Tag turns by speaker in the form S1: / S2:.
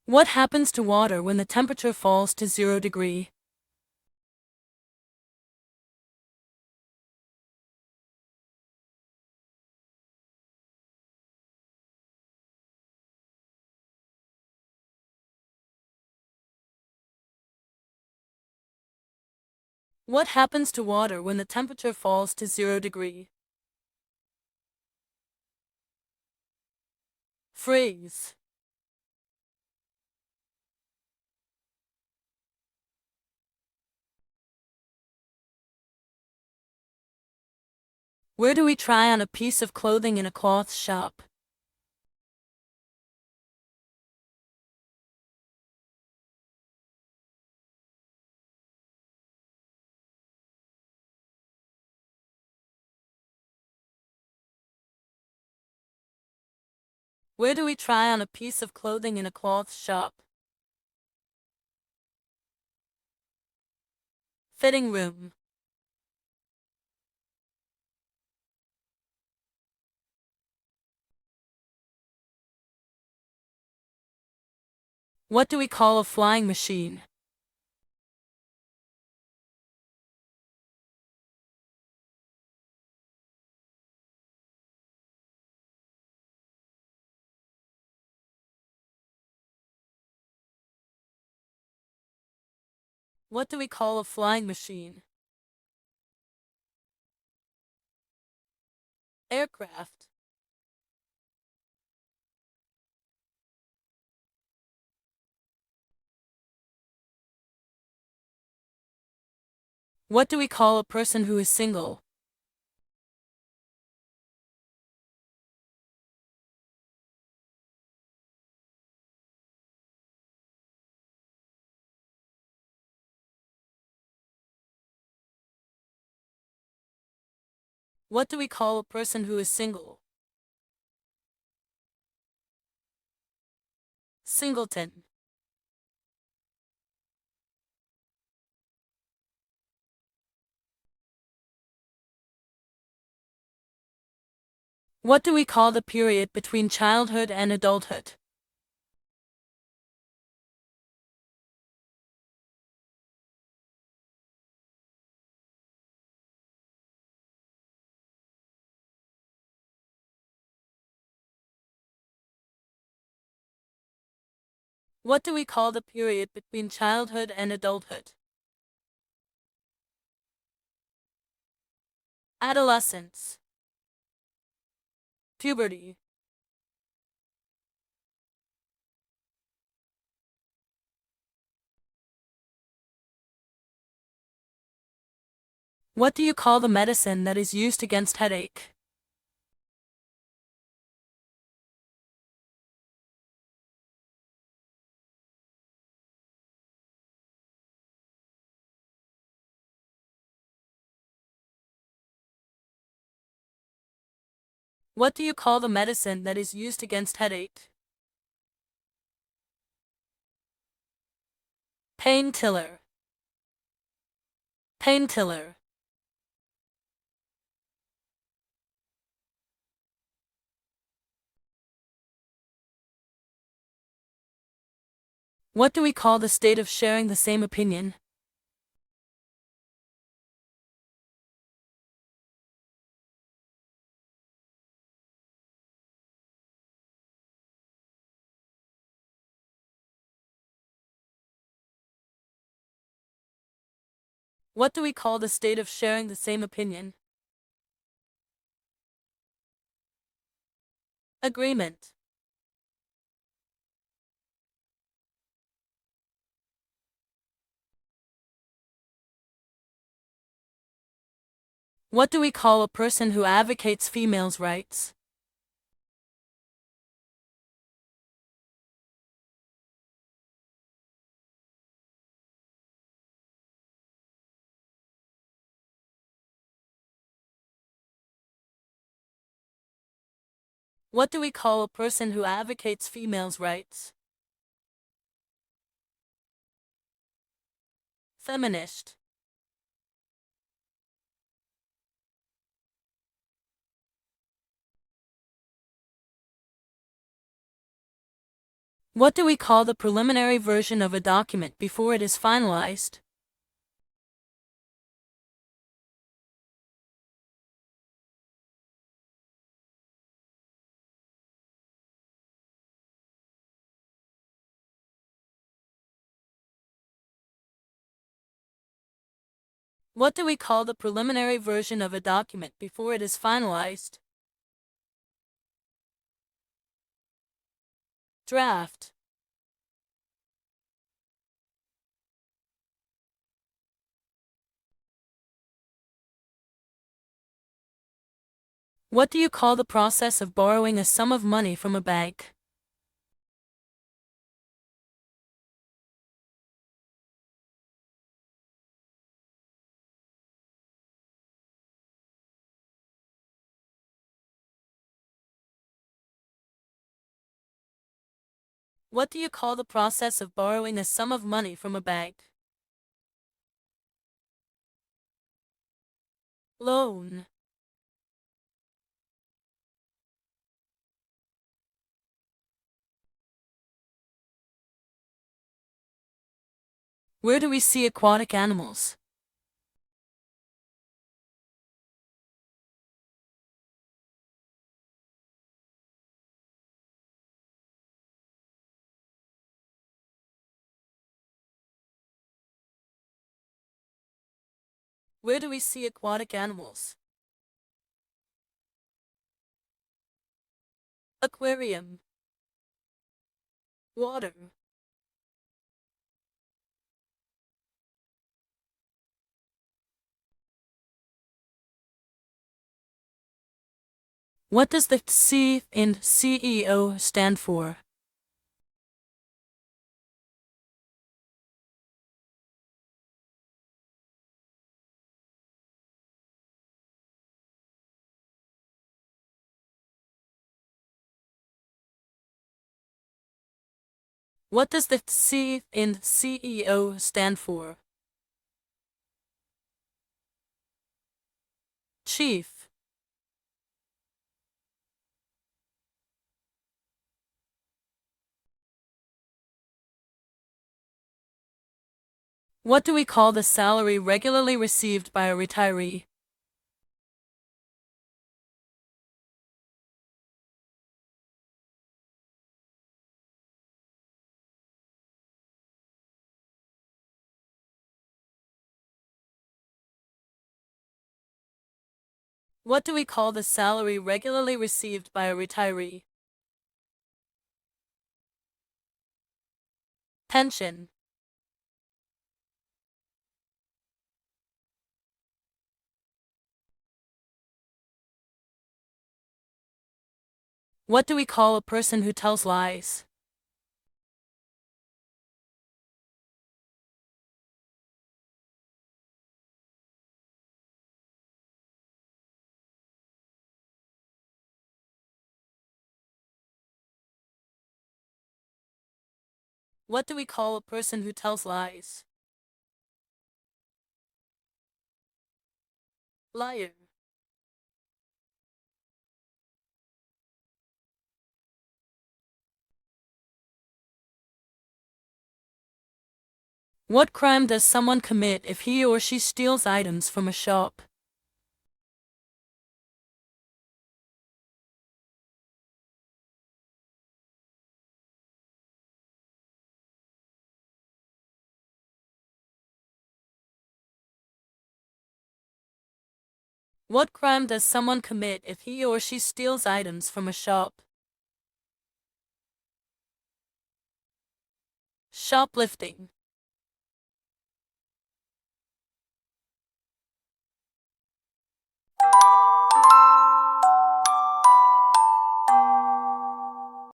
S1: What happens to water when the temperature falls to 0 degree? What happens to water when the temperature falls to 0 degree? Freeze. Where do we try on a piece of clothing in a cloth shop? Where do we try on a piece of clothing in a cloth shop? Fitting room. What do we call a flying machine? What do we call a flying machine? Aircraft. What do we call a person who is single? What do we call a person who is single? Singleton. What do we call the period between childhood and adulthood? What do we call the period between childhood and adulthood? Adolescence. Puberty. What do you call the medicine that is used against headache? What do you call the medicine that is used against headache? Painkiller. Painkiller. What do we call the state of sharing the same opinion? What do we call the state of sharing the same opinion? Agreement. What do we call a person who advocates females' rights? What do we call a person who advocates females' rights? Feminist. What do we call the preliminary version of a document before it is finalized? What do we call the preliminary version of a document before it is finalized? Draft. What do you call the process of borrowing a sum of money from a bank? What do you call the process of borrowing a sum of money from a bank? Loan. Where do we see aquatic animals? Where do we see aquatic animals? Aquarium. Water. What does the C in CEO stand for? What does the C in CEO stand for? Chief. What do we call the salary regularly received by a retiree? What do we call the salary regularly received by a retiree? Pension. What do we call a person who tells lies? What do we call a person who tells lies? Liar. What crime does someone commit if he or she steals items from a shop? What crime does someone commit if he or she steals items from a shop? Shoplifting.